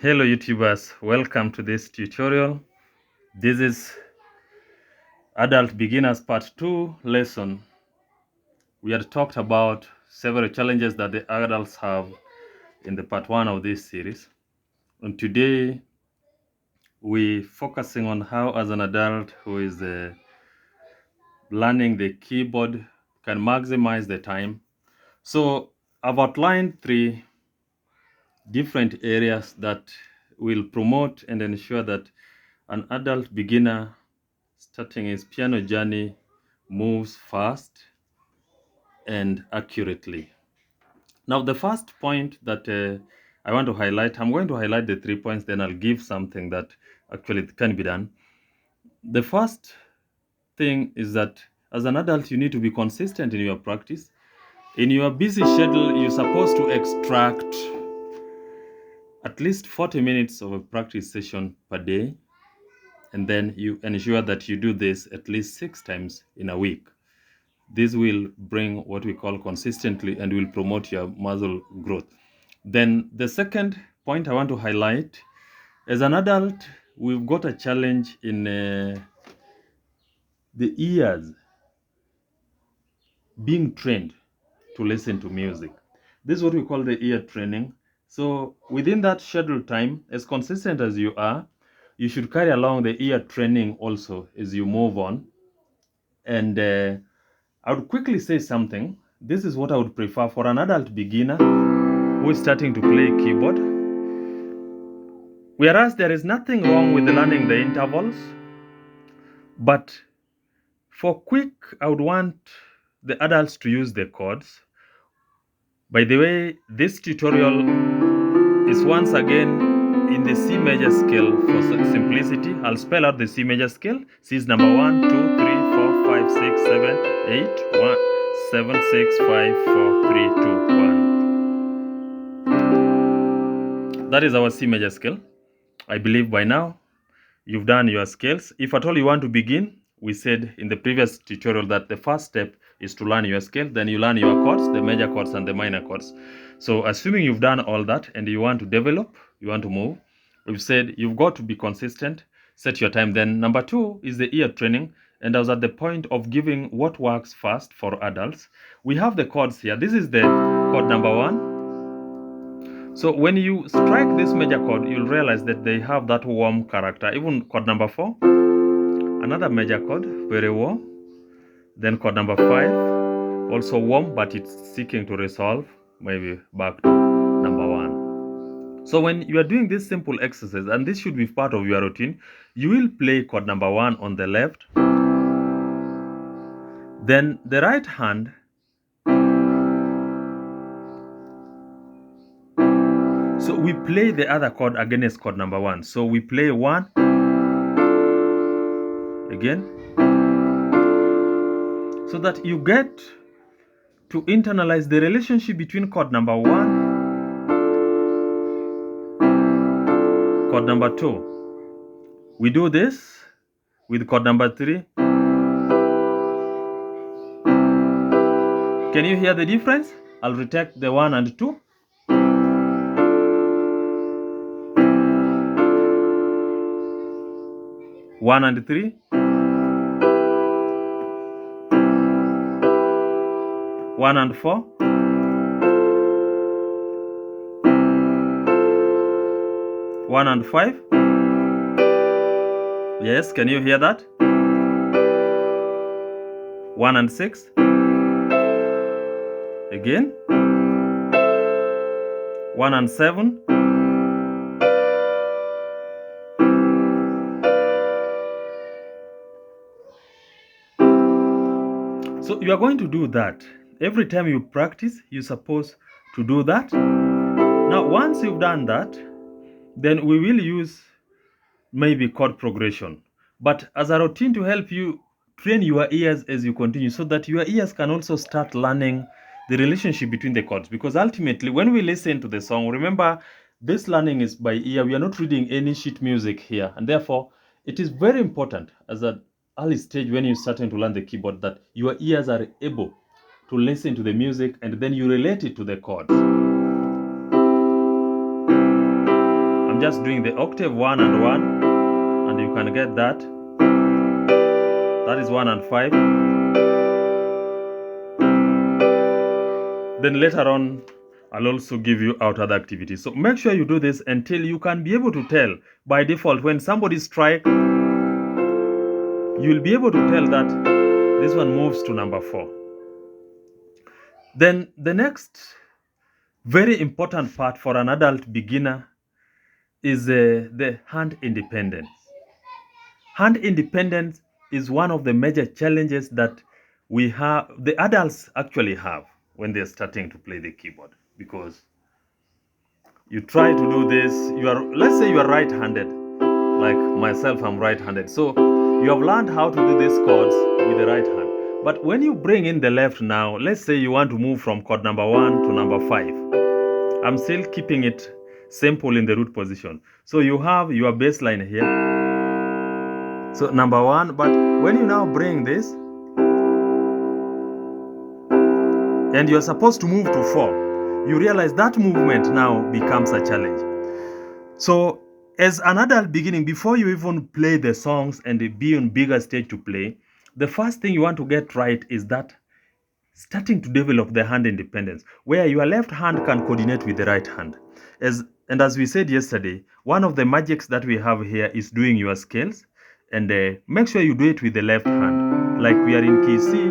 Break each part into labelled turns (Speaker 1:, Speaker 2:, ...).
Speaker 1: Hello YouTubers, welcome to this tutorial. This is Adult Beginners Part 2 lesson. We had talked about several challenges that the adults have in the Part 1 of this series. And today we're focusing on how as an adult who is learning the keyboard can maximize the time. So I've outlined 3 different areas that will promote and ensure that an adult beginner starting his piano journey moves fast and accurately. Now, the first point that I want to highlight, I'm going to highlight the 3 points, then I'll give something that actually can be done. The first thing is that as an adult, you need to be consistent in your practice. In your busy schedule, you're supposed to extract at least 40 minutes of a practice session per day, and then you ensure that you do this at least 6 times in a week. This will bring what we call consistently and will promote your muscle growth. Then the second point I want to highlight, as an adult, we've got a challenge in the ears being trained to listen to music. This is what we call the ear training. So within that scheduled time, as consistent as you are, you should carry along the ear training also as you move on. And I would quickly say something. This is what I would prefer for an adult beginner who is starting to play keyboard. Whereas there is nothing wrong with learning the intervals, but for quick, I would want the adults to use the chords. By the way, this tutorial is once again in the C major scale for simplicity. I'll spell out the C major scale. C is number 1, 2, 3, 4, 5, 6, 7, 8, 1, 7, 6, 5, 4, 3, 2, 1. That is our C major scale. I believe by now you've done your scales. If at all you want to begin, we said in the previous tutorial that the first step is to learn your scale, then you learn your chords, the major chords and the minor chords. So assuming you've done all that and you want to develop, you want to move, we've said you've got to be consistent, set your time. Then number 2 is the ear training. And I was at the point of giving what works fast for adults. We have the chords here. This is the chord number 1. So when you strike this major chord, you'll realize that they have that warm character. Even chord number 4, another major chord, very warm. Then chord number 5, also warm, but it's seeking to resolve, maybe back to number 1. So when you are doing this simple exercise, and this should be part of your routine, you will play chord number 1 on the left. Then the right hand, so we play the other chord against chord number 1. So we play 1 again, so that you get to internalize the relationship between chord number 1, chord number 2. We do this with chord number 3. Can you hear the difference? I'll retake the 1 and 2. One and 3. 1 and 4. 1 and 5. Yes, can you hear that? 1 and 6. Again. 1 and 7. So you are going to do that. Every time you practice, you're supposed to do that. Now, once you've done that, then we will use maybe chord progression, but as a routine to help you train your ears as you continue, so that your ears can also start learning the relationship between the chords. Because ultimately, when we listen to the song, remember, this learning is by ear. We are not reading any sheet music here, and therefore it is very important as an early stage when you're starting to learn the keyboard that your ears are able to listen to the music and then you relate it to the chords. I'm just doing the octave 1 and 1, and you can get that. That is 1 and 5. Then later on, I'll also give you out other activities. So make sure you do this until you can be able to tell by default when somebody strikes, you'll be able to tell that this one moves to number 4. Then the next very important part for an adult beginner is the hand independence. Hand independence is one of the major challenges that the adults actually have when they're starting to play the keyboard, because you try to do this, let's say you are right-handed, like myself, I'm right-handed. So you have learned how to do these chords with the right hand. But when you bring in the left now, let's say you want to move from chord number 1 to number 5. I'm still keeping it simple in the root position. So you have your bass line here. So number 1, but when you now bring this, and you're supposed to move to 4, you realize that movement now becomes a challenge. So as an adult beginning, before you even play the songs and be on bigger stage to play, the first thing you want to get right is that starting to develop the hand independence, where your left hand can coordinate with the right hand. And as we said yesterday, one of the magics that we have here is doing your scales, and make sure you do it with the left hand. Like we are in key C,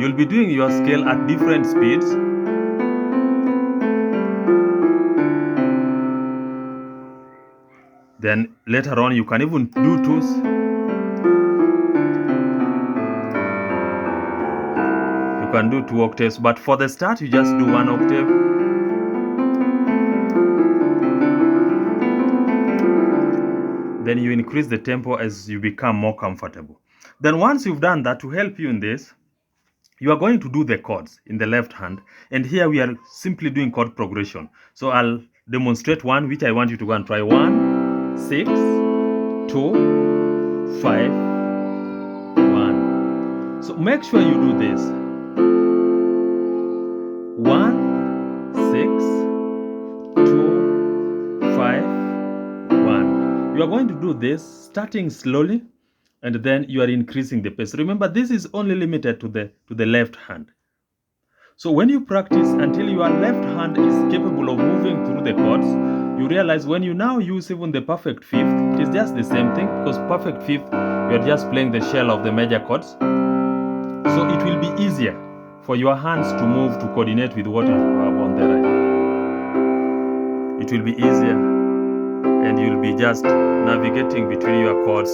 Speaker 1: you'll be doing your scale at different speeds. Then later on, you can even do 2s. You can do 2 octaves, but for the start, you just do 1 octave. Then you increase the tempo as you become more comfortable. Then once you've done that, to help you in this, you are going to do the chords in the left hand. And here we are simply doing chord progression. So I'll demonstrate one, which I want you to go and try. 1, 6, 2, 5, 1. So make sure you do this. 1, 6, 2, 5, 1. You are going to do this starting slowly, and then you are increasing the pace. Remember, this is only limited to the left hand. So when you practice until your left hand is capable of moving through the chords, you realize when you now use even the perfect fifth, it is just the same thing, because perfect fifth, you are just playing the shell of the major chords. So it will be easier for your hands to move to coordinate with what you have on the right. It will be easier, and you'll be just navigating between your chords,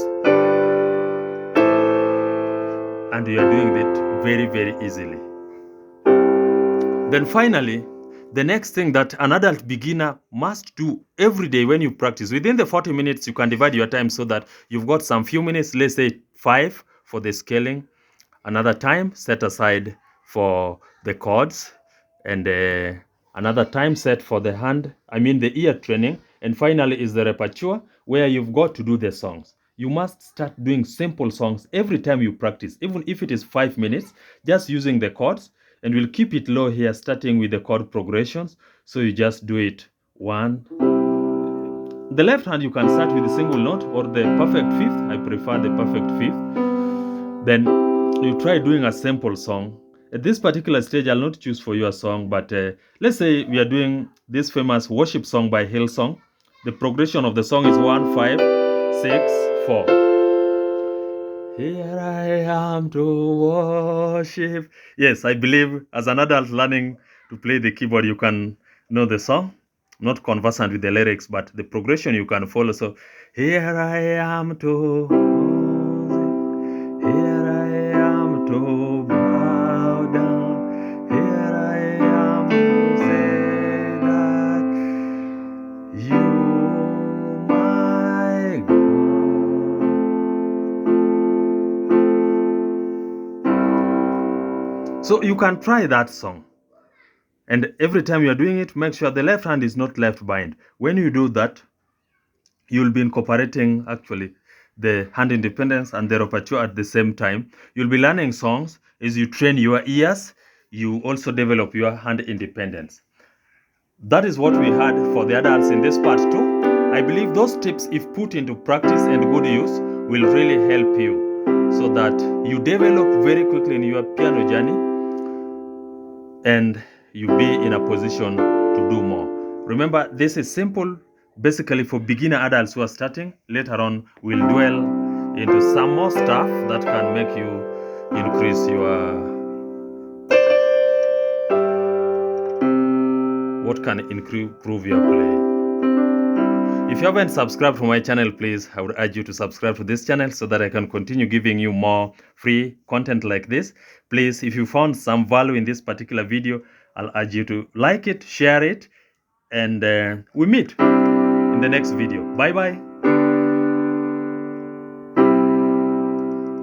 Speaker 1: and you are doing it very, very easily. Then finally, the next thing that an adult beginner must do every day when you practice, within the 40 minutes, you can divide your time so that you've got some few minutes, let's say 5 for the scaling, another time set aside for the chords, and another time set for the the ear training, and finally is the repertoire, where you've got to do the songs. You must start doing simple songs every time you practice, even if it is 5 minutes, just using the chords, and we'll keep it low here, starting with the chord progressions. So you just do it 1. The left hand, you can start with a single note or the perfect fifth. I prefer the perfect fifth. Then you try doing a simple song. At this particular stage, I'll not choose for you a song, but let's say we are doing this famous worship song by Hillsong. The progression of the song is 1, 5, 6, 4. Here I am to worship. Yes, I believe as an adult learning to play the keyboard, you can know the song. Not conversant with the lyrics, but the progression you can follow. So, here I am to worship. Here I am to bow down. Here I am to say that you, my God. So you can try that song. And every time you are doing it, make sure the left hand is not left behind. When you do that, you'll be incorporating actually the hand independence and the repertoire at the same time. You'll be learning songs. As you train your ears, you also develop your hand independence. That is what we had for the adults in this part 2. I believe those tips, if put into practice and good use, will really help you so that you develop very quickly in your piano journey and you be in a position to do more. Remember, this is simple, basically for beginner adults who are starting. Later on, we'll dwell into some more stuff that can make you increase your what can improve your play. If you haven't subscribed to my channel, please, I would urge you to subscribe to this channel so that I can continue giving you more free content like this. Please, if you found some value in this particular video, I'll urge you to like it, share it, and we meet in the next video. Bye-bye.